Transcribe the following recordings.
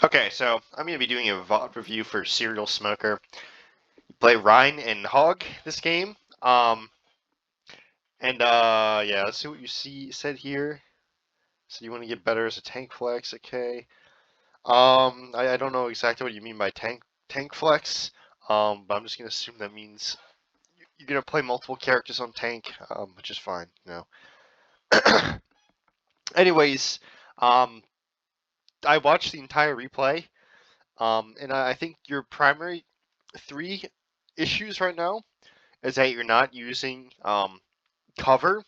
Okay, so I'm going to be doing a VOD review for Cerealsmok3r. You play Rein and Hog this game. Yeah, let's see what you said here. So you want to get better as a tank flex, okay. I don't know exactly what you mean by tank flex, but I'm just going to assume that means you're going to play multiple characters on tank, which is fine, you know. Anyways, I watched the entire replay, and I think your primary three issues right now is that you're not using cover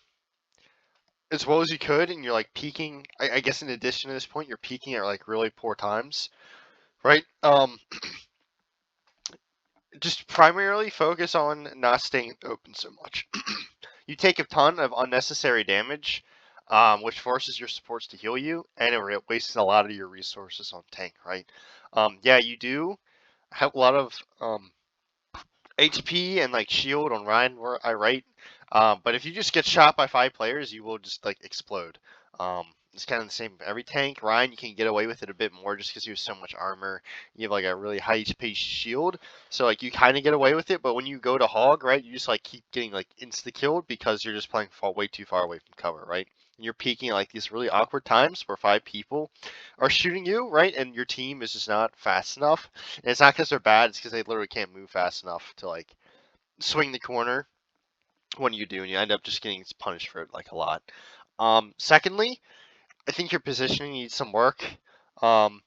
as well as you could, and you're like peaking. I guess in addition to this point, you're peaking at like really poor times, right? Just primarily focus on not staying open so much. You take a ton of unnecessary damage, which forces your supports to heal you, and it wastes a lot of your resources on tank, right? Yeah, you do have a lot of HP and like shield on Rein, where I write. But if you just get shot by 5 players, you will just like explode. It's kind of the same for every tank. Rein, you can get away with it a bit more just because you have so much armor. You have like a really high HP shield, so like you kind of get away with it. But when you go to Hog, right, you just like keep getting like insta killed because you're just playing way too far away from cover, right? And you're peaking at like these really awkward times where 5 people are shooting you, right, and your team is just not fast enough. And it's not because they're bad; it's because they literally can't move fast enough to like swing the corner when you do, and you end up just getting punished for it like a lot. Secondly, I think your positioning needs some work. Um,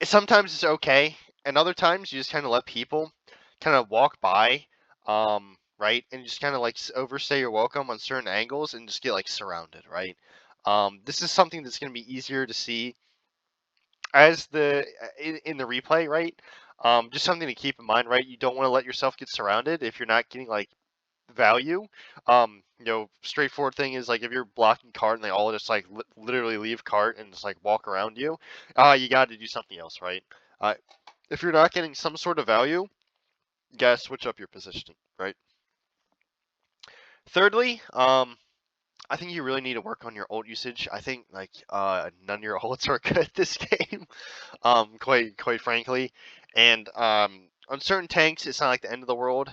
Sometimes it's okay, and other times you just kind of let people kind of walk by, right, and just kind of like overstay your welcome on certain angles and just get like surrounded, right? This is something that's going to be easier to see as in the replay, right? Just something to keep in mind, right? You don't want to let yourself get surrounded if you're not getting like value. Straightforward thing is like if you're blocking cart and they all just like literally leave cart and just like walk around you, you got to do something else, right? If you're not getting some sort of value, you gotta switch up your positioning, right? Thirdly, I think you really need to work on your ult usage. I think like none of your ults are good this game, quite frankly. And on certain tanks, it's not like the end of the world.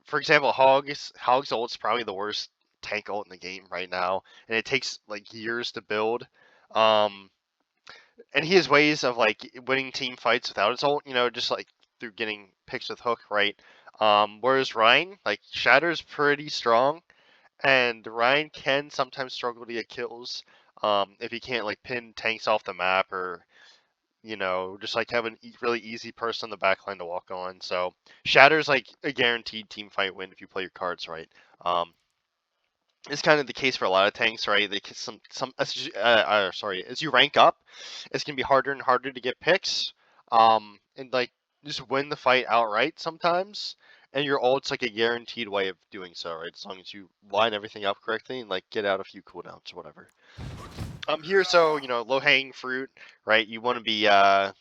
For example, Hog's ult is probably the worst tank ult in the game right now, and it takes like years to build. And he has ways of like winning team fights without his ult, just like through getting picks with hook, right? Whereas Rein, like Shatter's pretty strong, and Rein can sometimes struggle to get kills if he can't like pin tanks off the map or just like have a really easy person in the backline to walk on. So Shatter's like a guaranteed team fight win if you play your cards right. It's kind of the case for a lot of tanks, right? They as you rank up, it's gonna be harder and harder to get picks, and like just win the fight outright sometimes. And your ult's like a guaranteed way of doing so, right? As long as you line everything up correctly and like get out a few cooldowns or whatever. Here, so low hanging fruit, right? You want to be out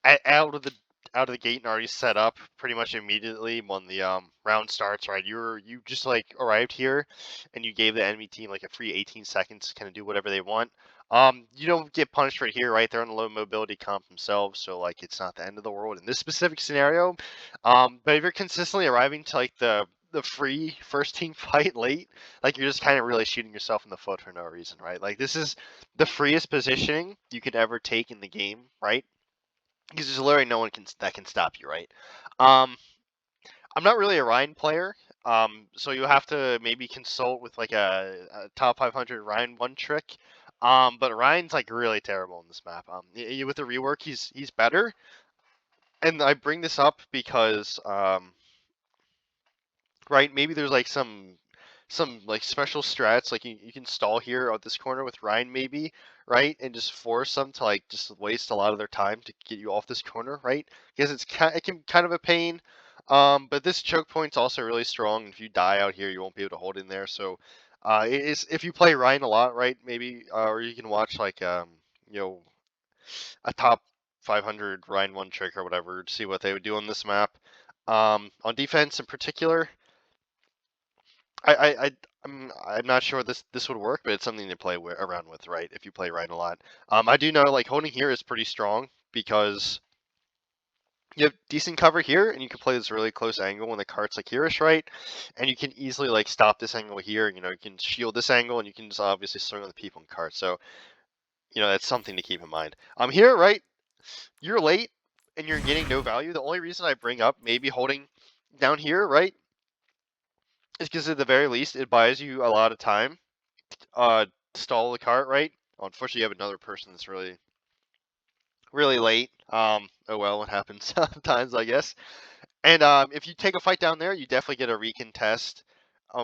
of the gate and already set up pretty much immediately when the round starts, right? You just like arrived here and you gave the enemy team like a free 18 seconds to kind of do whatever they want. You don't get punished right here, right? They're on the low mobility comp themselves, so like it's not the end of the world in this specific scenario. But if you're consistently arriving to like the free first team fight late, like you're just kind of really shooting yourself in the foot for no reason, right? Like this is the freest positioning you could ever take in the game, right? Because there's literally no one that can stop you, right? Um, I'm not really a Rein player, so you'll have to maybe consult with like a top 500 Rein one trick. But Ryan's like really terrible in this map. With the rework, he's better, and I bring this up because right, maybe there's like some like special strats, like you can stall here at this corner with Rein maybe, right, and just force them to like just waste a lot of their time to get you off this corner, right? Because it can kind of a pain. But this choke point's also really strong. If you die out here, you won't be able to hold in there. So, if you play Rein a lot, right, maybe, or you can watch like you know, a top 500 Rein one trick or whatever to see what they would do on this map. On defense in particular. I I'm not sure this would work, but it's something to play around with, right? If you play Rein a lot. I do know like holding here is pretty strong because you have decent cover here, and you can play this really close angle when the cart's like here-ish, right? And you can easily like stop this angle here. You know, you can shield this angle, and you can just obviously swing on the people in cart. So you know that's something to keep in mind. Here, right? You're late, and you're getting no value. The only reason I bring up maybe holding down here, right, is because at the very least it buys you a lot of time. Stall the cart, right? Unfortunately, you have another person that's really late. Oh well, what happens sometimes, I guess. And if you take a fight down there, you definitely get a recontest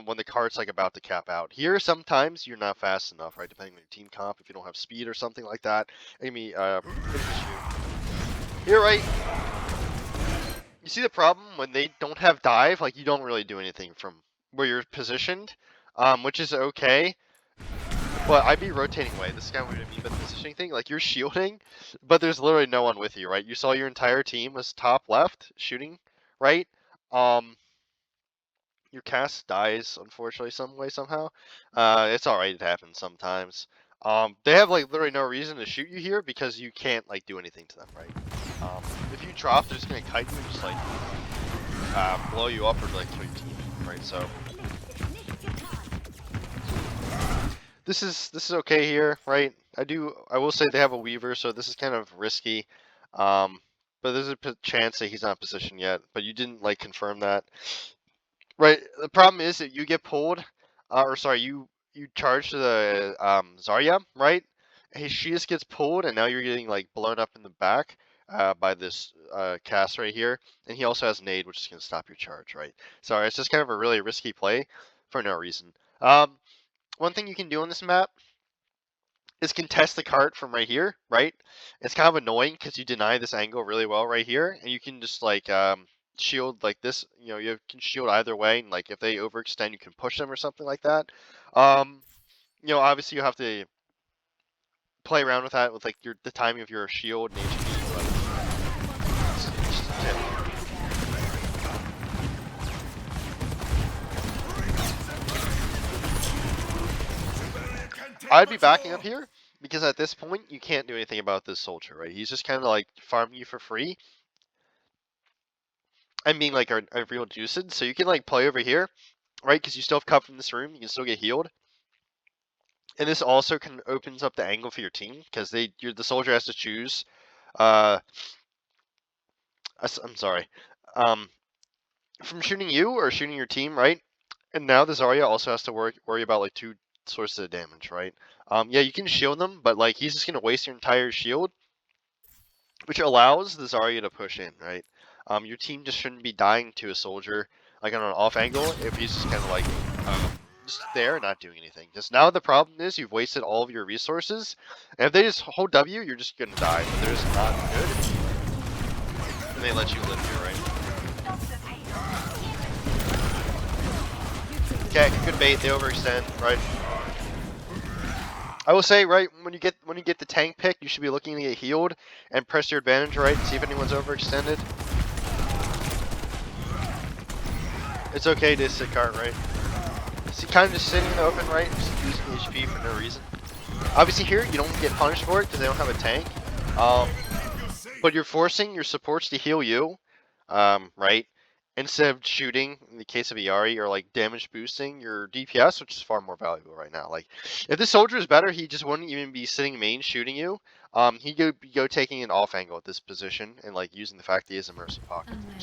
when the cart's like about to cap out. Here, sometimes you're not fast enough, right? Depending on your team comp, if you don't have speed or something like that. Here, right? You see the problem when they don't have dive, like you don't really do anything from where you're positioned, which is okay. But I'd be rotating away. This is kind of what I mean by the positioning thing. Like you're shielding, but there's literally no one with you, right? You saw your entire team was top left shooting, right? Your cast dies unfortunately some way somehow. It's alright. It happens sometimes. They have like literally no reason to shoot you here because you can't like do anything to them, right? If you drop, they're just gonna kite you and just like blow you up or like kill your team, right? So. This is okay here, right? I will say they have a Weaver, so this is kind of risky. But there's a chance that he's not in position yet. But you didn't like confirm that, right? The problem is that you get pulled, or sorry, you charge to the Zarya, right? She just gets pulled, and now you're getting like blown up in the back by this cast right here, and he also has nade, which is gonna stop your charge, right? So it's just kind of a really risky play for no reason. One thing you can do on this map is contest the cart from right here, right? It's kind of annoying because you deny this angle really well right here, and you can just like shield like this. You know, you can shield either way, and like if they overextend, you can push them or something like that. You know, obviously you have to play around with that with like the timing of your shield and HP, but it's just a tip. I'd be backing up here because at this point you can't do anything about this soldier, right? He's just kind of like farming you for free and being like a real juiced. So you can like play over here, right? Because you still have cover from this room, you can still get healed. And this also opens up the angle for your team because the soldier has to choose. I'm sorry, from shooting you or shooting your team, right? And now the Zarya also has to worry about like two sources of damage, right? Yeah, you can shield them, but like he's just gonna waste your entire shield, which allows the Zarya to push in, right? Your team just shouldn't be dying to a soldier like on an off angle if he's just kind of like just there and not doing anything. Because now the problem is you've wasted all of your resources, and if they just hold W, you're just gonna die. But they're just not good, and they let you live here, right? Okay, good bait. They overextend, right? I will say, right, when you get the tank pick, you should be looking to get healed and press your advantage, right? See if anyone's overextended. It's okay to sit cart, right? So kind of just sitting in the open, right? Just losing HP for no reason. Obviously here, you don't get punished for it because they don't have a tank. But you're forcing your supports to heal you, right? Instead of shooting, in the case of Iari, or like damage boosting your DPS, which is far more valuable right now. Like, if the soldier is better, he just wouldn't even be sitting main shooting you. He'd go taking an off angle at this position and like using the fact that he has immersive pocket. Right?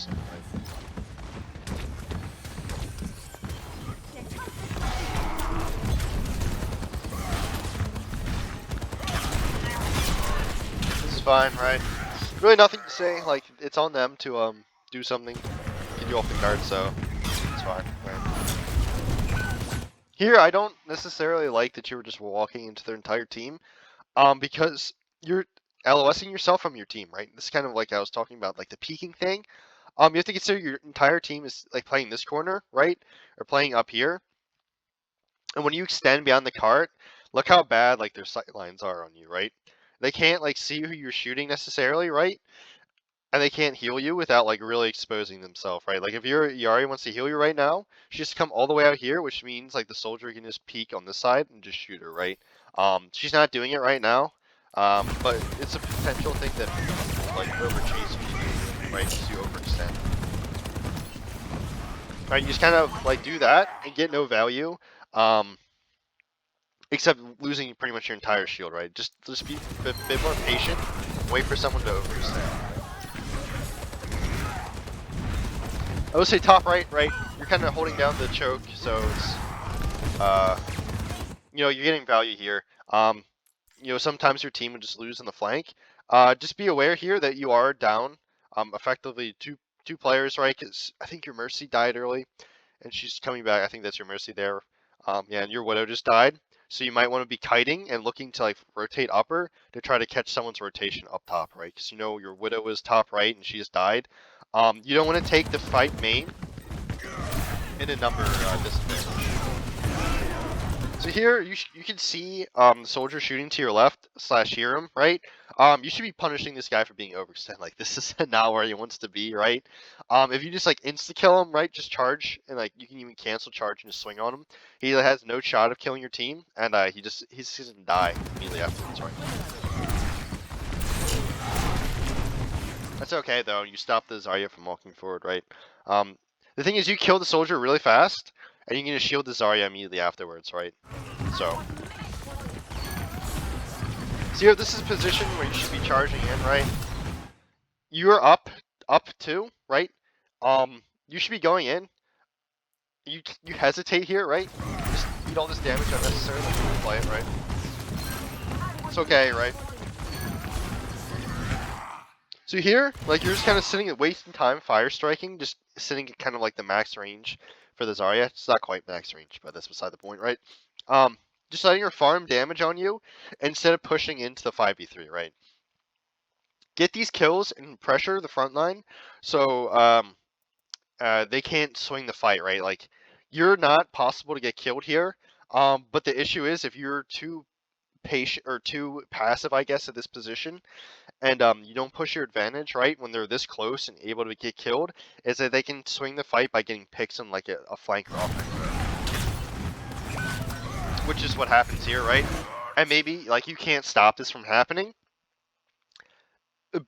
This is fine, right? Really nothing to say. Like, it's on them to do something, get you off the card, so it's fine. Right? Here, I don't necessarily like that you were just walking into their entire team, because you're LOSing yourself from your team, right? This is kind of like I was talking about, like the peeking thing. You have to consider your entire team is like playing this corner, right? Or playing up here. And when you extend beyond the cart, look how bad like their sight lines are on you, right? They can't like see who you're shooting necessarily, right? and they can't heal you without like really exposing themselves, right? Like if your Yari wants to heal you right now, she just come all the way out here, which means like the soldier can just peek on this side and just shoot her, right? She's not doing it right now, but it's a potential thing that people like over chase you, right? Because you overextend. Right, you just kind of like do that and get no value, except losing pretty much your entire shield, right? Just be a bit more patient, wait for someone to overextend. I would say top right, you're kind of holding down the choke, so it's, you know, you're getting value here. You know, sometimes your team would just lose on the flank. Just be aware here that you are down, effectively two players, right? Because I think your Mercy died early. And she's coming back. I think that's your Mercy there. Yeah, and your Widow just died. So you might want to be kiting and looking to like rotate upper to try to catch someone's rotation up top, right? Because you know your Widow is top right and she just died. You don't want to take the fight main in a number disadvantage. So here you can see the soldier shooting to your left / hear him, right? You should be punishing this guy for being overextended. Like this is not where he wants to be, right? If you just like insta kill him, right? Just charge and like you can even cancel charge and just swing on him. He has no shot of killing your team, and he doesn't die immediately afterwards, right? That's okay though. You stop the Zarya from walking forward, right? The thing is, you kill the soldier really fast, and you can just shield the Zarya immediately afterwards, right? So here, this is a position where you should be charging in, right? You are up 2, right? You should be going in. You hesitate here, right? Just eat all this damage unnecessarily. Play it, right? It's okay, right? So here, like you're just kind of sitting and wasting time fire striking, just sitting at kind of like the max range for the Zarya. It's not quite max range, but that's beside the point, right? Just letting her farm damage on you instead of pushing into the 5v3, right? Get these kills and pressure the front line so they can't swing the fight, right? Like you're not possible to get killed here, but the issue is if you're too patient or too passive, I guess, at this position, and you don't push your advantage, right, when they're this close and able to get killed, is that they can swing the fight by getting picks on like a flank or offense, which is what happens here, right? And maybe like you can't stop this from happening,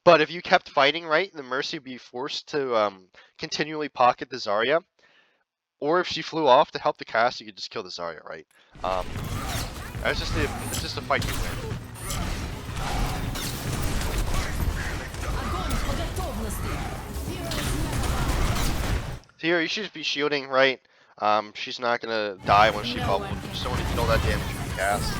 but if you kept fighting, right, the Mercy would be forced to continually pocket the Zarya, or if she flew off to help the cast, you could just kill the Zarya, right? It's just a fight you win. So here, you should just be shielding, right? She's not gonna die when she bubbles. You just don't want to get all that damage from the cast.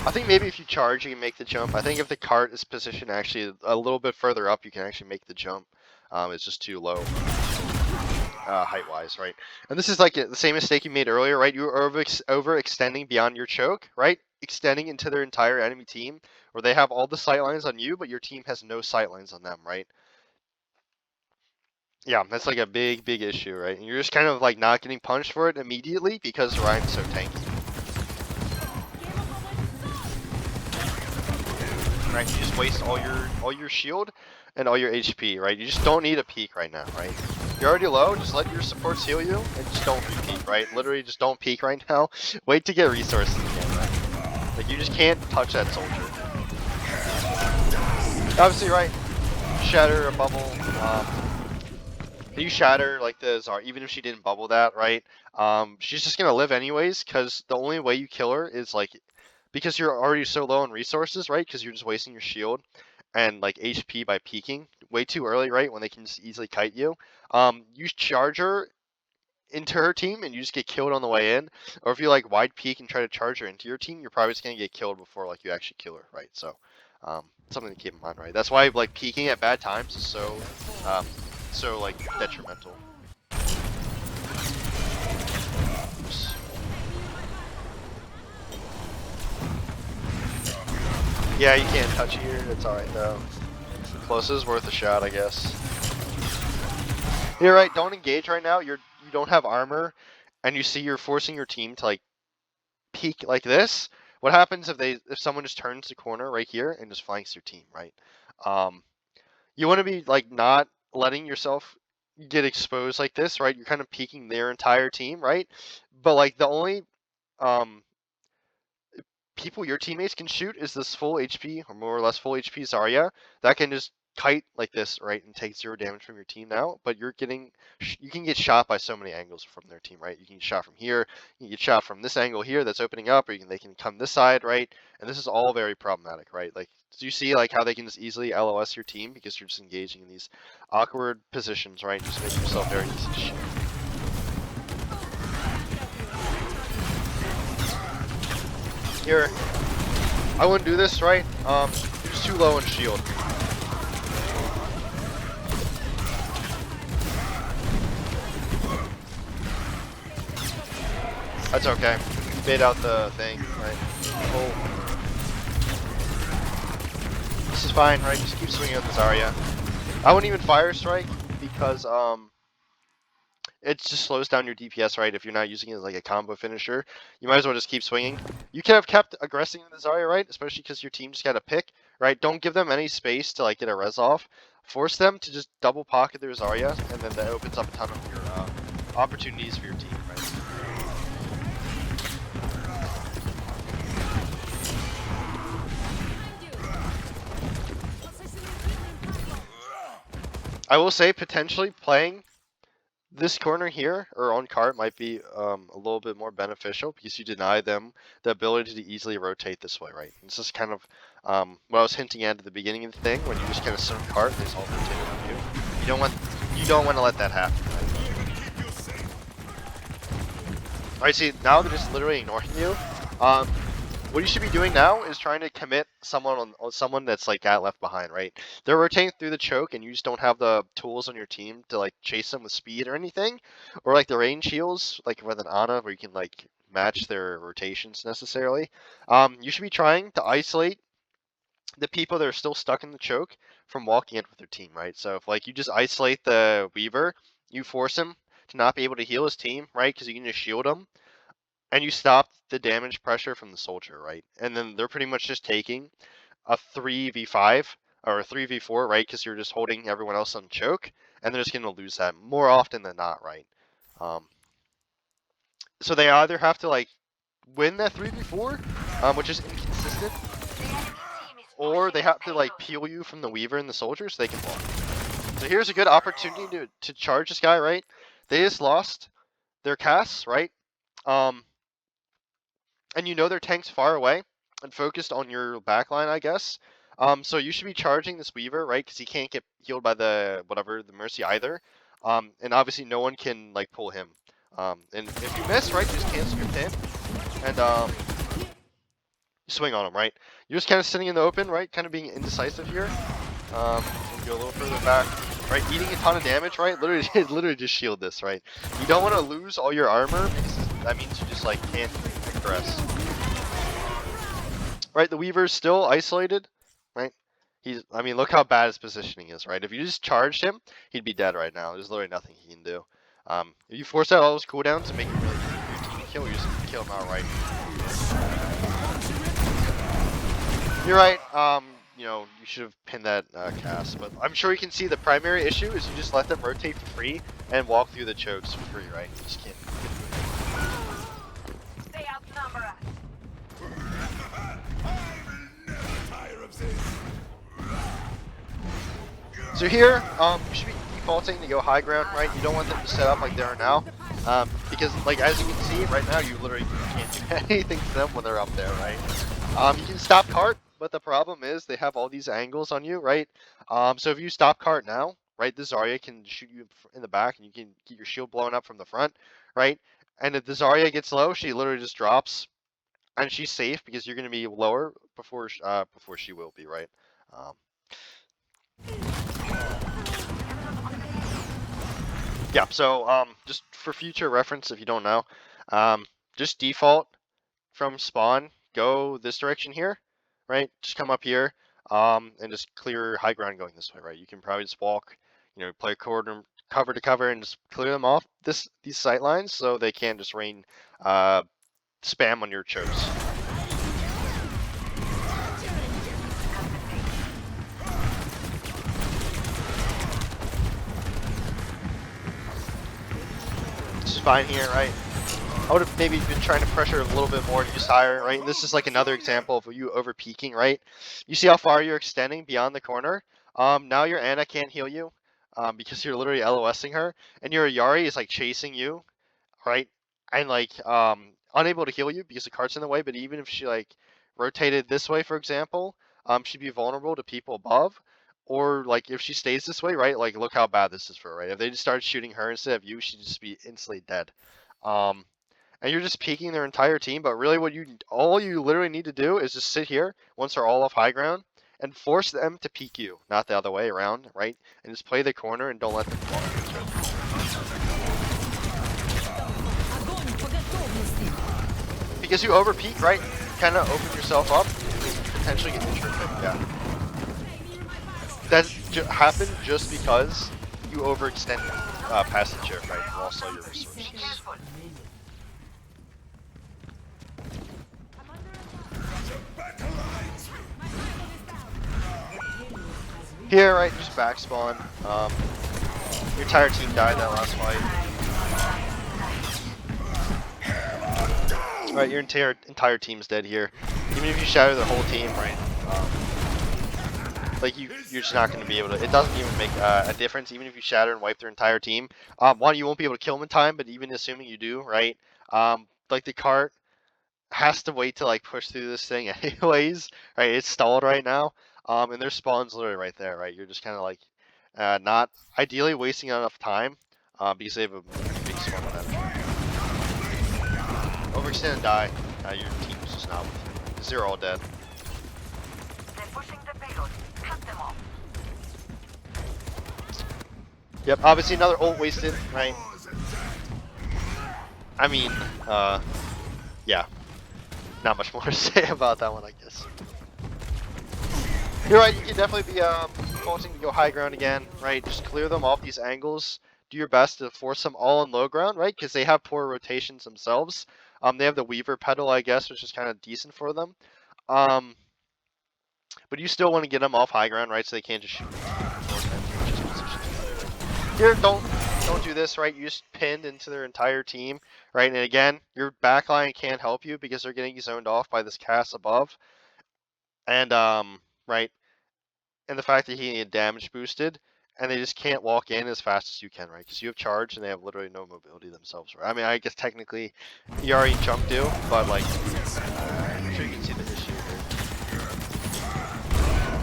I think maybe if you charge, you can make the jump. I think if the cart is positioned actually a little bit further up, you can actually make the jump. It's just too low, height-wise, right? And this is like the same mistake you made earlier, right? You were overextending beyond your choke, right? Extending into their entire enemy team, where they have all the sight lines on you, but your team has no sight lines on them, right? Yeah, that's like a big issue, right? And you're just kind of like not getting punished for it immediately because Rein's so tanky. Right, you just waste all your shield and all your HP, right? You just don't need a peek right now, right? You're already low, just let your supports heal you and just don't peek, right? Literally just don't peek right now. Wait to get resources again, right? Like you just can't touch that soldier. Obviously, right? Shatter a bubble. You shatter like the Zarya, even if she didn't bubble that, right? She's just gonna live anyways, because the only way you kill her is like, because you're already so low on resources, right? Because you're just wasting your shield and like HP by peeking way too early, right? When they can just easily kite you. You charge her into her team and you just get killed on the way in. Or if you like wide peek and try to charge her into your team, you're probably just gonna get killed before like you actually kill her, right? So something to keep in mind, right? That's why like peeking at bad times is so like detrimental. Yeah, you can't touch here. It's alright though. Close is worth a shot, I guess. You're right. Don't engage right now. You don't have armor, and you see you're forcing your team to like peek like this. What happens if someone just turns the corner right here and just flanks your team, right? You want to be like not letting yourself get exposed like this, right? You're kind of peeking their entire team, right? But like the only um people your teammates can shoot is this full HP or more or less full HP Zarya that can just kite like this, right, and take 0 damage from your team now. But you're getting, you can get shot by so many angles from their team, right? You can get shot from here, you can get shot from this angle here that's opening up, or they can come this side, right? And this is all very problematic, right? Like, do you see like how they can just easily LOS your team because you're just engaging in these awkward positions, right? Just making yourself very easy to shoot. Here, I wouldn't do this, right? You're just too low on shield. That's okay. You bait out the thing, right? Cool. This is fine, right? Just keep swinging on the Zarya. I wouldn't even fire strike because it just slows down your DPS, right? If you're not using it as like a combo finisher, you might as well just keep swinging. You could have kept aggressing the Zarya, right? Especially because your team just got to pick, right? Don't give them any space to like get a res off. Force them to just double pocket their Zarya, and then that opens up a ton of your opportunities for your team, right? I will say potentially playing this corner here, or on cart, might be a little bit more beneficial because you deny them the ability to easily rotate this way, right? This is kind of what I was hinting at the beginning of the thing, when you just kind of sit on cart and they just all rotate around you. You don't want to let that happen, right? Alright, see, now they're just literally ignoring you. What you should be doing now is trying to commit someone on someone that's like got left behind, right? They're rotating through the choke, and you just don't have the tools on your team to like chase them with speed or anything, or like the range heals, like with an Ana, where you can like match their rotations necessarily. You should be trying to isolate the people that are still stuck in the choke from walking in with their team, right? So if like you just isolate the Weaver, you force him to not be able to heal his team, right? Because you can just shield him. And you stop the damage pressure from the soldier, right? And then they're pretty much just taking a 3v5 or a 3v4, right? Because you're just holding everyone else on choke, and they're just going to lose that more often than not, right? So they either have to like win that 3v4, which is inconsistent, or they have to like peel you from the Weaver and the soldier so they can walk. So here's a good opportunity to charge this guy, right? They just lost their casts, right? And you know their tank's far away and focused on your backline, I guess. So you should be charging this Weaver, right? Because he can't get healed by the Mercy either. And obviously no one can like pull him. And if you miss, right, just cancel your pin and swing on him, right? You're just kind of sitting in the open, right? Kind of being indecisive here. We'll go a little further back, right? Eating a ton of damage, right? Literally just shield this, right? You don't want to lose all your armor because that means you just like can't progress. Right, the Weaver's still isolated, right? I mean, look how bad his positioning is, right? If you just charged him, he'd be dead right now. There's literally nothing he can do. If you force out all those cooldowns and make him really easy for your team to kill, you just kill him outright. You're right. You know, you should have pinned that cast, but I'm sure you can see the primary issue is you just let them rotate for free and walk through the chokes for free, right? You just can't. They outnumber us. So here, you should be defaulting to go high ground, right? You don't want them to set up like they are now, because like as you can see right now, you literally can't do anything to them when they're up there, right? You can stop cart, but the problem is they have all these angles on you, right? So if you stop cart now, right, the Zarya can shoot you in the back, and you can get your shield blown up from the front, right? And if the Zarya gets low, she literally just drops, and she's safe because you're going to be lower before she will be, right? Yeah, so just for future reference, if you don't know, just default from spawn, go this direction here, right? Just come up here, and just clear high ground going this way, right? You can probably just walk, you know, play cover to cover and just clear them off these sight lines so they can't just rain spam on your chokes. fine here, right? I would have maybe been trying to pressure a little bit more to use higher, right? And this is like another example of you over peaking, right? You see how far you're extending beyond the corner. Now your Ana can't heal you, because you're literally LOSing her, and your Yari is like chasing you, right? And like unable to heal you because the cart's in the way. But even if she like rotated this way, for example, she'd be vulnerable to people above. Or like if she stays this way, right? Like look how bad this is for her, right? If they just started shooting her instead of you, she'd just be instantly dead. And you're just peeking their entire team, but really all you literally need to do is just sit here once they're all off high ground and force them to peek you, not the other way around, right? And just play the corner and don't let them walk into it. Because you over peek, right? You kind of open yourself up and potentially get injured. Yeah. That happened just because you overextended past the chair, right? You lost all your resources. Here, right, just back spawn. Your entire team died that last fight. Right, your entire team's dead here. Even if you shatter the whole team, right? Like you're just not going to be able to. It doesn't even make a difference. Even if you shatter and wipe their entire team, one, you won't be able to kill them in time. But even assuming you do, right? Like the cart has to wait to like push through this thing anyways, right? It's stalled right now. And their spawn's literally right there, right? You're just kind of like not ideally wasting enough time because they have a big spawn on that. Overextend and die. Your team's just not with you because they're all dead. They're pushing the payload. Cut them off. Yep, obviously another ult wasted, right? I mean, yeah. Not much more to say about that one, I guess. You're right, you can definitely be forcing to go high ground again, right? Just clear them off these angles. Do your best to force them all on low ground, right? Because they have poor rotations themselves. They have the Weaver pedal, I guess, which is kind of decent for them. But you still want to get them off high ground, right? So they can't just shoot. Here, don't do this, right? You just pinned into their entire team, right? And again, your backline can't help you because they're getting zoned off by this cast above. And right, and the fact that he can get damage boosted, and they just can't walk in as fast as you can, right? Because you have charge and they have literally no mobility themselves, right? I mean, I guess technically Yari and Chunk do, but like, I'm sure you can see the issue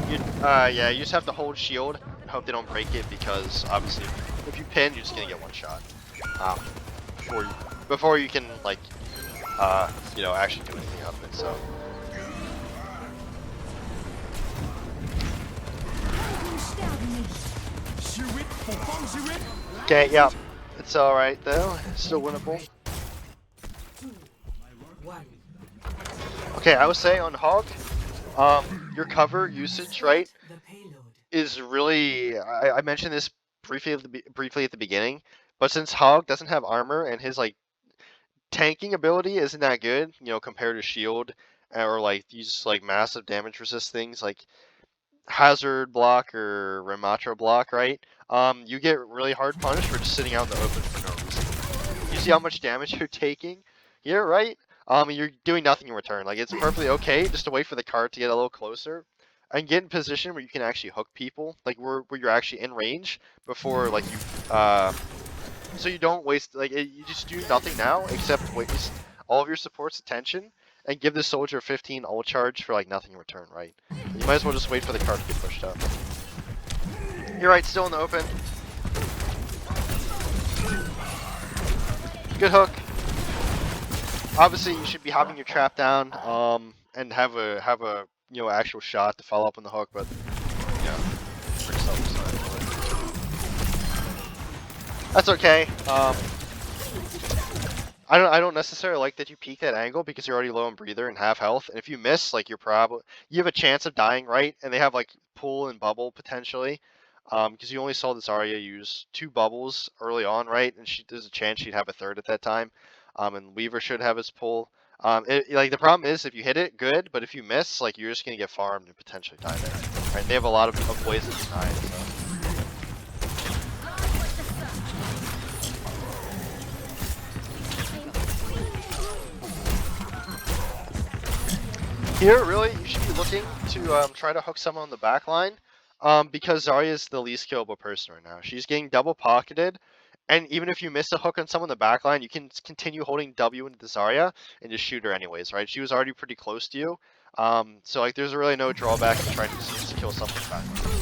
here. Yeah, you just have to hold shield and hope they don't break it because obviously, if you pin, you're just gonna get one shot before you can like, you know, actually do anything out of it. So. Okay, yeah, it's all right though. It's still winnable. Okay, I would say on Hog, your cover usage, right, is really. I mentioned this briefly at the beginning, but since Hog doesn't have armor and his like tanking ability isn't that good, you know, compared to shield or like these like massive damage resist things like hazard block or Ramatra block, right? You get really hard punished for just sitting out in the open for no reason. You see how much damage you're taking here, right? You're doing nothing in return. Like it's perfectly okay just to wait for the card to get a little closer and get in position where you can actually hook people, like where you're actually in range before like you so you don't waste like you just do nothing now except waste all of your support's attention and give the soldier 15 ult charge for like nothing in return, right? You might as well just wait for the card to get pushed up. You're right, still in the open. Good hook. Obviously, you should be hopping your trap down, and have a you know actual shot to follow up on the hook, but yeah, pretty self-decided. That's okay. I don't necessarily like that you peek that angle because you're already low on breather and half health, and if you miss, like you have a chance of dying, right? And they have like pull and bubble potentially, because you only saw this Arya use 2 bubbles early on, right? And there's a chance she'd have a third at that time, and Weaver should have his pull. Like the problem is if you hit it, good, but if you miss, like you're just gonna get farmed and potentially die there. Right? They have a lot of ways to deny it. So. Here, really, you should be looking to try to hook someone on the back line, because Zarya is the least killable person right now. She's getting double pocketed, and even if you miss a hook on someone on the back line, you can continue holding W into the Zarya and just shoot her anyways, right? She was already pretty close to you, so like there's really no drawback in trying to just kill someone on the back line.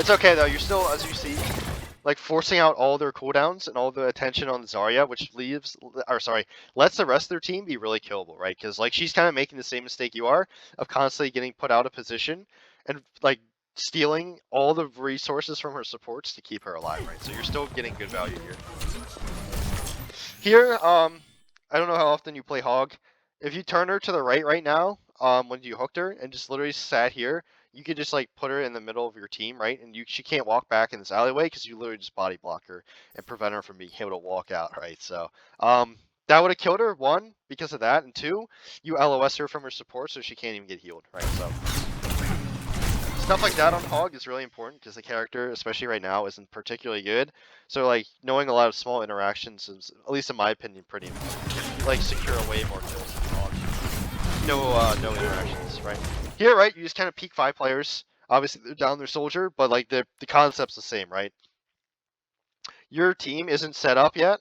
It's okay though, you're still, as you see, like forcing out all their cooldowns and all the attention on Zarya, which lets the rest of their team be really killable, right? Because like she's kind of making the same mistake you are of constantly getting put out of position and like stealing all the resources from her supports to keep her alive, right? So you're still getting good value here. Here, I don't know how often you play Hog. If you turn her to the right now, when you hooked her and just literally sat here, you could just like put her in the middle of your team, right? And she can't walk back in this alleyway because you literally just body block her and prevent her from being able to walk out, right? So, that would have killed her, one, because of that, and two, you LOS her from her support so she can't even get healed, right? So, stuff like that on Hog is really important because the character, especially right now, isn't particularly good. So like knowing a lot of small interactions is, at least in my opinion, pretty important. You like secure way more kills than Hog. No interactions, right? Here, right, you just kind of peek 5 players. Obviously they're down their soldier, but like the concept's the same, right? Your team isn't set up yet,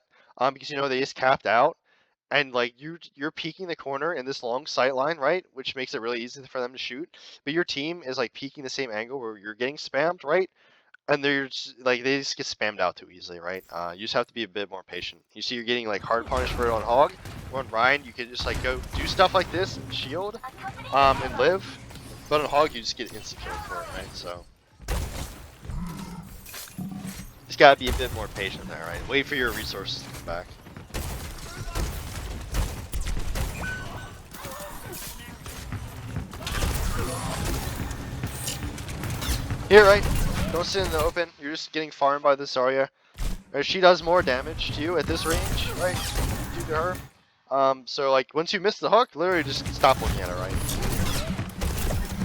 because you know they just capped out. And like you're peeking the corner in this long sight line, right? Which makes it really easy for them to shoot. But your team is like peeking the same angle where you're getting spammed, right? And they're just, like they just get spammed out too easily, right? You just have to be a bit more patient. You see, you're getting like hard punish for it on Hog, or on Rein, you can just like go do stuff like this and shield, and live. But on Hog, you just get insta killed for it, right? So just gotta be a bit more patient there, right? Wait for your resources to come back. Here, right? Don't sit in the open. You're just getting farmed by this Zarya. She does more damage to you at this range, right? Due to her. So like once you miss the hook, literally just stop looking at her, right?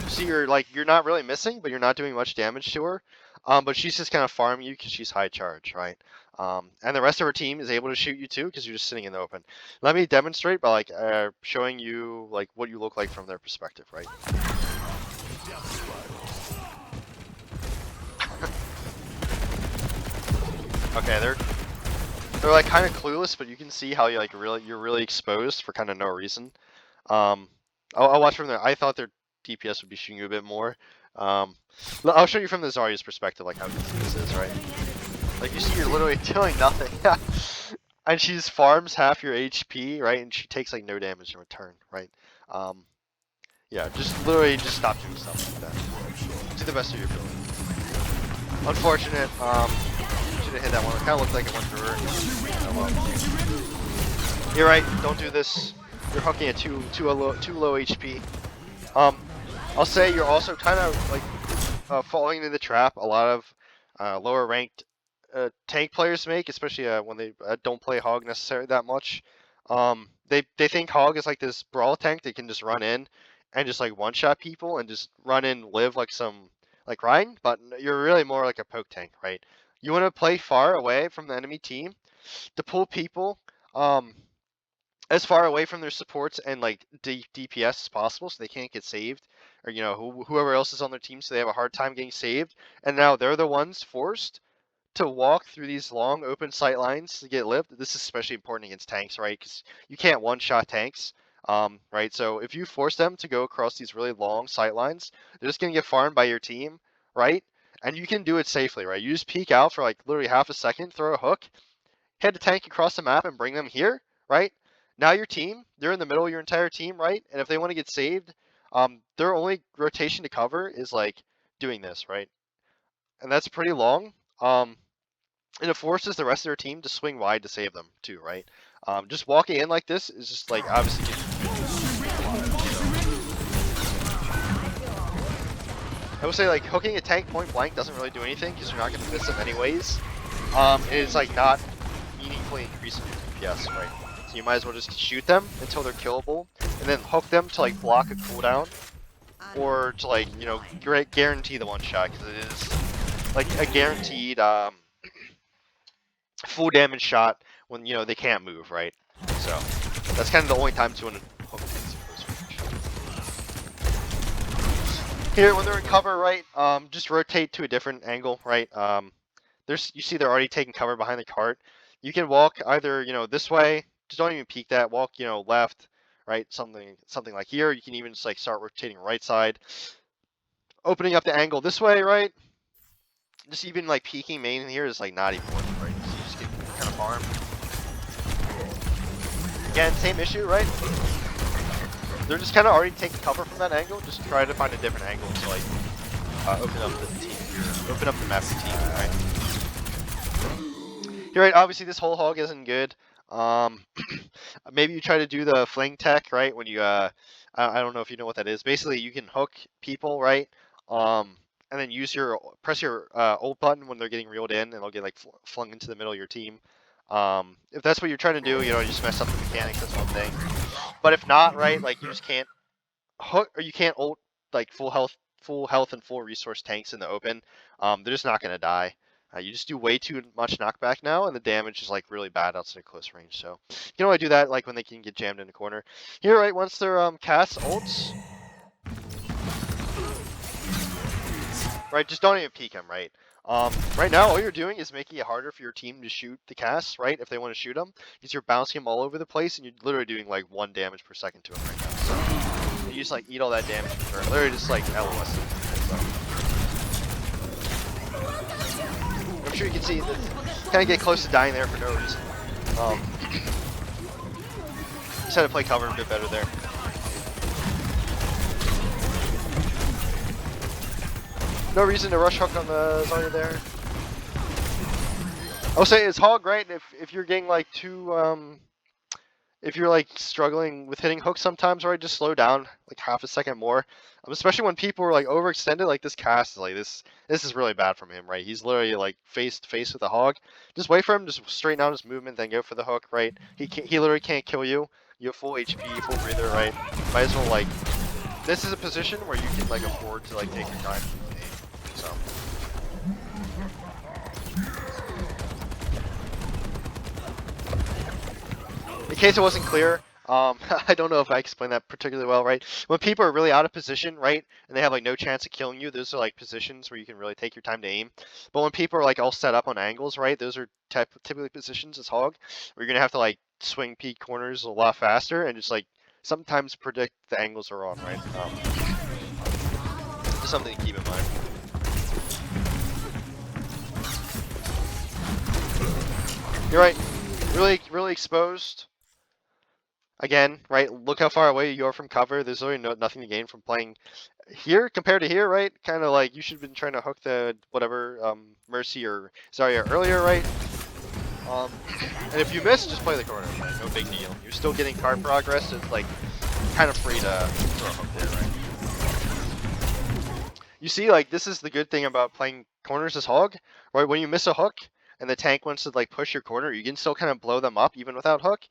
See, you're not really missing, but you're not doing much damage to her. But she's just kind of farming you because she's high charge, right? And the rest of her team is able to shoot you too because you're just sitting in the open. Let me demonstrate by like showing you like what you look like from their perspective, right? Okay, they're like kind of clueless, but you can see how you're really exposed for kind of no reason. I'll watch from there. I thought their DPS would be shooting you a bit more. I'll show you from the Zarya's perspective, like how easy this is, right? Like you see, you're literally doing nothing, and she just farms half your HP, right? And she takes like no damage in return, right? Yeah, just literally just stop doing stuff like that to the best of your ability. Unfortunate. Should have hit that one. It kind of looked like it went through her. Oh, well. You're right. Don't do this. You're hooking at too low HP. I'll say you're also kind of like falling into the trap a lot of lower ranked tank players make, especially when they don't play Hog necessarily that much. They think Hog is like this brawl tank that can just run in and just like one shot people and just run in, live like some like Rein, but you're really more like a poke tank, right? You want to play far away from the enemy team to pull people as far away from their supports and like DPS as possible so they can't get saved, or you know whoever else is on their team so they have a hard time getting saved, and now they're the ones forced to walk through these long open sight lines to get lived. This is especially important against tanks, right? Because you can't one-shot tanks, right? So if you force them to go across these really long sight lines, they're just gonna get farmed by your team, right? And you can do it safely, right? You just peek out for like literally half a second, throw a hook, hit a tank across the map and bring them here, right? Now your team, they're in the middle of your entire team, right? And if they want to get saved, their only rotation to cover is like doing this, right? And that's pretty long. And it forces the rest of their team to swing wide to save them too, right? Just walking in like this is just like obviously I would say like hooking a tank point blank doesn't really do anything because you're not going to miss them anyways. It is like not meaningfully increasing your DPS, right? So you might as well just shoot them until they're killable, and then hook them to like block a cooldown, or to like, you know, guarantee the one shot, because it is like a guaranteed full damage shot when, you know, they can't move, right? So that's kind of the only time to win a hook against close range. Here, when they're in cover, right, just rotate to a different angle, right? You see they're already taking cover behind the cart. You can walk either, you know, this way, just don't even peek that, walk, you know, left, right, something like here. You can even just like start rotating right side, opening up the angle this way, right? Just even like peeking main in here is like not even worth it, right? So you just get kind of farmed. Again, same issue, right? They're just kind of already taking cover from that angle. Just try to find a different angle to like open up the team here, open up the map for team, right? You're right. Obviously, this whole hog isn't good. Maybe you try to do the fling tech, right? When you I don't know if you know what that is. Basically, you can hook people, right? And then press your ult button when they're getting reeled in, and they'll get like flung into the middle of your team. If that's what you're trying to do, you know, you just mess up the mechanics. That's one thing. But if not, right, like you just can't hook, or you can't ult like full health and full resource tanks in the open. They're just not gonna die. You just do way too much knockback now, and the damage is like really bad outside close range. So you can only do that like when they can get jammed in the corner. Here, right, once they're cast ults, right, just don't even peek them, right? Right now, all you're doing is making it harder for your team to shoot the casts, right? If they want to shoot them, because you're bouncing them all over the place, and you're literally doing like 1 damage per second to them right now. So you just like eat all that damage in turn. Literally just like LOS. I'm sure you can see this kind of get close to dying there for no reason. Just had to play cover a bit better there. No reason to rush hook on the Zarya there. I'll say it's hog, right? If you're getting like too if you're like struggling with hitting hooks sometimes, right, just slow down like half a second more. Especially when people are like overextended, like this cast is like this is really bad from him, right? He's literally like face to face with a hog. Just wait for him, just straighten out his movement, then go for the hook, right? He literally can't kill you. You have full HP, full breather, right? Might as well like, this is a position where you can like afford to like take your time. So. In case it wasn't clear, I don't know if I explained that particularly well, right? When people are really out of position, right, and they have like no chance of killing you, those are like positions where you can really take your time to aim. But when people are like all set up on angles, right, those are typically positions as hog, where you're gonna have to like swing peak corners a lot faster and just like sometimes predict the angles are on, right? Just something to keep in mind. You're right, really exposed. Again, right, look how far away you are from cover. There's really nothing to gain from playing here compared to here, right? Kind of like you should have been trying to hook the whatever Mercy or Zarya earlier, right? And if you miss, just play the corner, right? No big deal. You're still getting card progress, so it's like kind of free to throw a hook there, right? You see, like this is the good thing about playing corners as hog, right? When you miss a hook and the tank wants to like push your corner, you can still kind of blow them up even without hook.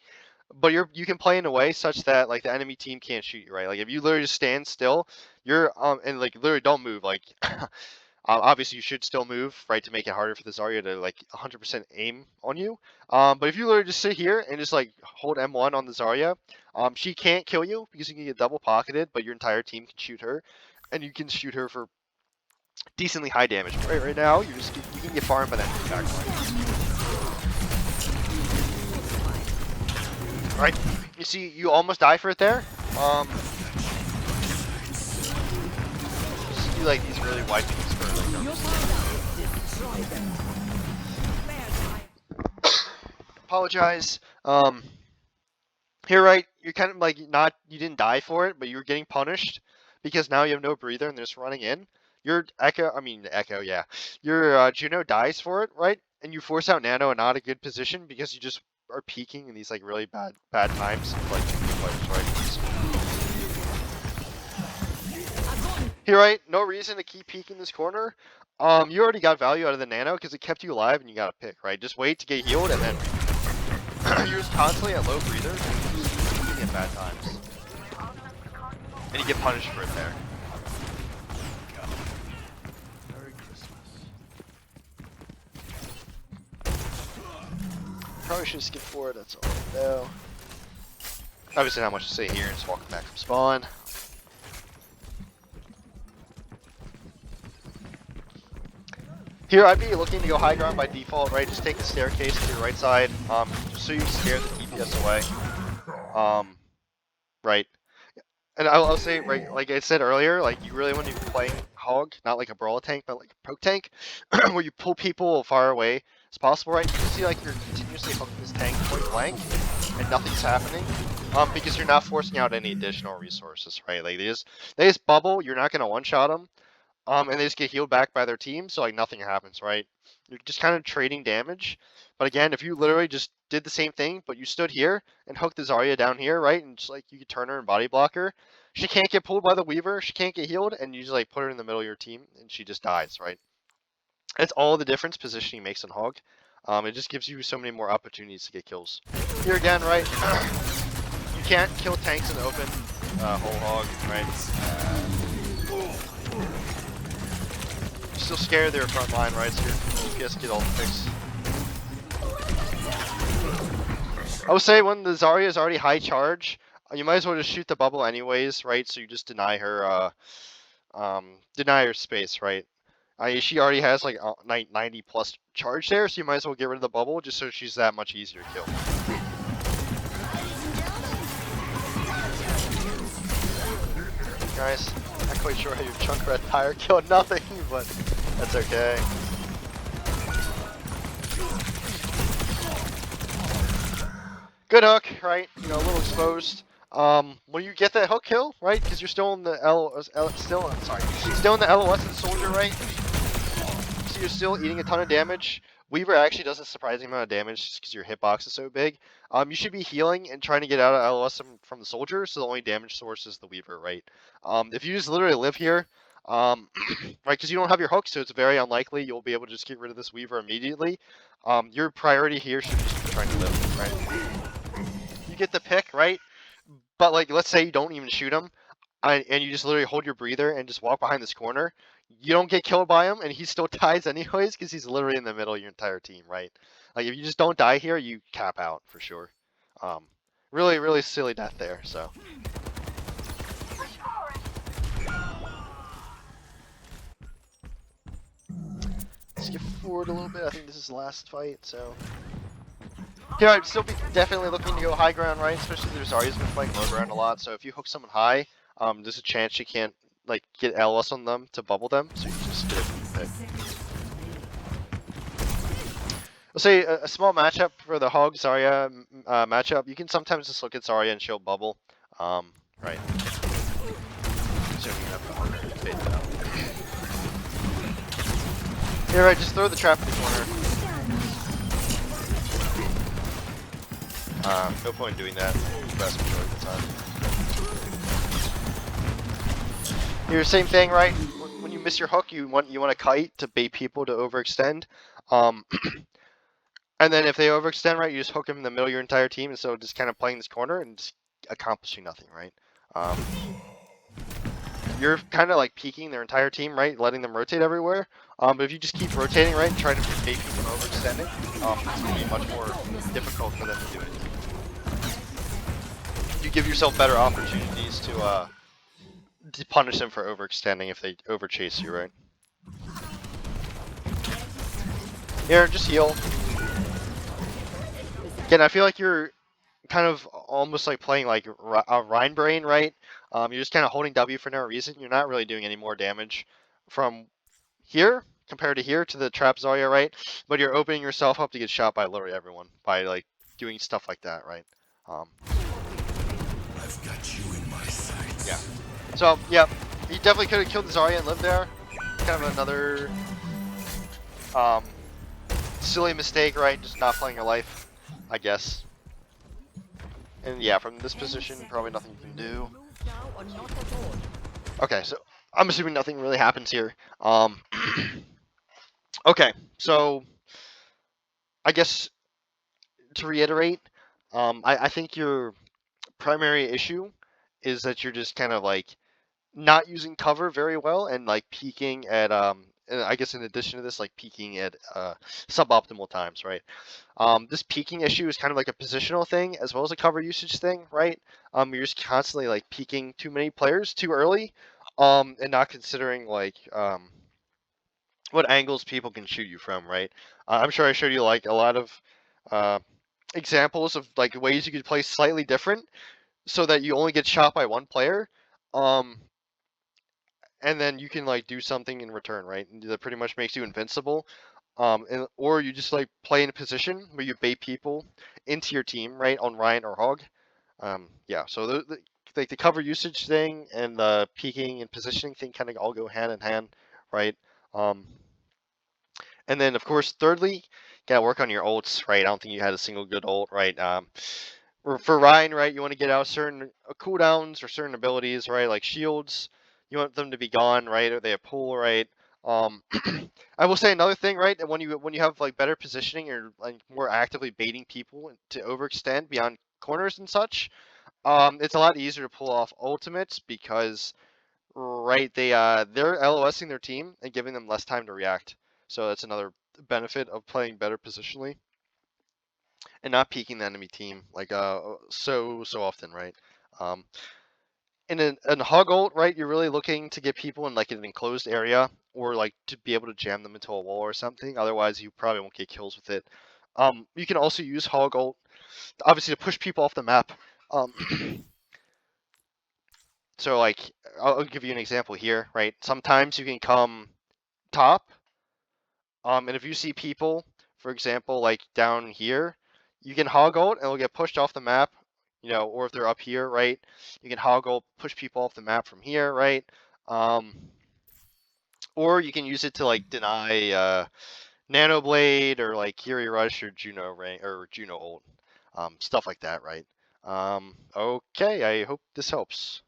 But you can play in a way such that like the enemy team can't shoot you, right? Like if you literally just stand still, you're and like literally don't move. Like obviously you should still move, right, to make it harder for the Zarya to like 100% aim on you. But if you literally just sit here and just like hold M1 on the Zarya, she can't kill you because you can get double pocketed, but your entire team can shoot her, and you can shoot her for decently high damage. Right now you can get farmed by that back line. Right, you see, you almost die for it there. Just do like these really wide things for like, apologize. Here, right, you're kind of like you didn't die for it, but you're getting punished because now you have no breather and they're just running in. Your yeah. Your Juno dies for it, right? And you force out Nano in not a good position because you just are peaking in these like really bad times, like players, right? Here, right? No reason to keep peeking this corner. You already got value out of the Nano because it kept you alive, and you got a pick, right? Just wait to get healed, and then you're just constantly at low breather, peeking at bad times, and you get punished for it there. probably should skip forward, that's all I know. Obviously not much to say here, just walking back from spawn. Here, I'd be looking to go high ground by default, right? Just take the staircase to your right side, just so you scare the DPS away. Right. And I'll say, right, like I said earlier, like you really want to be playing Hog, not like a brawl tank, but like a poke tank, where you pull people far away as possible, right? You can see like you're continuously hooking this tank point blank, and nothing's happening, because you're not forcing out any additional resources, right? Like they just bubble, you're not gonna one-shot them, and they just get healed back by their team, so like nothing happens, right? You're just kind of trading damage. But again, if you literally just did the same thing, but you stood here and hooked the Zarya down here, right? And just like you could turn her and body block her, she can't get pulled by the Weaver, she can't get healed, and you just like put her in the middle of your team and she just dies, right? That's all the difference positioning makes on Hog. It just gives you so many more opportunities to get kills. Here again, right? You can't kill tanks in the open, whole Hog, right? Still scared their front line, right? So your DPS get all the picks. I would say when the Zarya is already high charge, you might as well just shoot the bubble anyways, right? So you just deny her space, right? She already has like 90 plus charge there, so you might as well get rid of the bubble just so she's that much easier to kill. Guys, not quite sure how your chunk red tire killed nothing, but that's okay. Good hook, right? You know, a little exposed. When you get that hook kill, right? Because you're still in the still in the LOS of the soldier, right? So you're still eating a ton of damage. Weaver actually does a surprising amount of damage because your hitbox is so big. You should be healing and trying to get out of LOS from the soldier, so the only damage source is the Weaver, right? If you just literally live here, right, because you don't have your hook, so it's very unlikely you'll be able to just get rid of this Weaver immediately. Your priority here should just be trying to live, right? You get the pick, right? But like, let's say you don't even shoot him, and you just literally hold your breather and just walk behind this corner. You don't get killed by him, and he still dies anyways because he's literally in the middle of your entire team, right? Like if you just don't die here, you cap out for sure. Really, really silly death there. So. Skip forward a little bit. I think this is the last fight, so. Here, I'd still be definitely looking to go high ground, right? Especially there's Zarya's been playing low ground a lot, so if you hook someone high, there's a chance you can't like get LS on them to bubble them, so you just get a pick. Let's say a small matchup for the Hog Zarya matchup. You can sometimes just look at Zarya and she'll bubble, right? Assuming you have the Hog fade out. Here, right, just throw the trap in the corner. No point in doing that the vast majority of the time. Here, same thing, right? When you miss your hook, you want a kite to bait people to overextend. And then if they overextend, right, you just hook them in the middle of your entire team, and so just kind of playing this corner and just accomplishing nothing, right? You're kind of like peeking their entire team, right? Letting them rotate everywhere. But if you just keep rotating, right, and trying to bait people from overextending, it's going to be much more difficult for them to do it. You give yourself better opportunities to punish them for overextending if they overchase you, right? Here, just heal. Again, I feel like you're kind of almost like playing like a Rein brain, right? You're just kind of holding W for no reason. You're not really doing any more damage from here compared to here to the trap Zarya, right? But you're opening yourself up to get shot by literally everyone by like doing stuff like that, right? I've got you in my sights. Yeah. So yeah, you definitely could have killed the Zarya and lived there. Kind of another silly mistake, right? Just not playing your life, I guess. And yeah, from this position, probably nothing you can do. Okay, so I'm assuming nothing really happens here. Okay, so I guess to reiterate, I think your primary issue is that you're just kind of like not using cover very well and like peeking at and I guess in addition to this, like peaking at suboptimal times, right? This peaking issue is kind of like a positional thing as well as a cover usage thing, right? You're just constantly like peaking too many players too early, and not considering like what angles people can shoot you from, right? I'm sure I showed you like a lot of uh, examples of like ways you could play slightly different so that you only get shot by one player. Um, and then you can like do something in return, right? That pretty much makes you invincible. Or you just like play in a position where you bait people into your team, right, on Rein or Hog. Yeah, so like the cover usage thing and the peeking and positioning thing kind of all go hand in hand, right? Um, and then of course, thirdly, gotta work on your ults, right? I don't think you had a single good ult, right? For Rein, right, you want to get out certain cooldowns or certain abilities, right, like shields. You want them to be gone, right, or they have pull, right. Um, I will say another thing, right, that when you have like better positioning or like more actively baiting people to overextend beyond corners and such, it's a lot easier to pull off ultimates because, right, they're LOSing their team and giving them less time to react. So that's another benefit of playing better positionally and not peeking the enemy team like so often, right? Um, in hog ult, right, you're really looking to get people in like an enclosed area or like to be able to jam them into a wall or something. Otherwise, you probably won't get kills with it. You can also use hog ult, obviously, to push people off the map. Um, so like, I'll give you an example here, right? Sometimes you can come top. And if you see people, for example, like down here, you can hog ult and they'll get pushed off the map, or if they're up here, right? You can hog ult, push people off the map from here, right? Um, or you can use it to like deny nanoblade or like kiri rush or Juno ult, stuff like that, right? Okay, I hope this helps.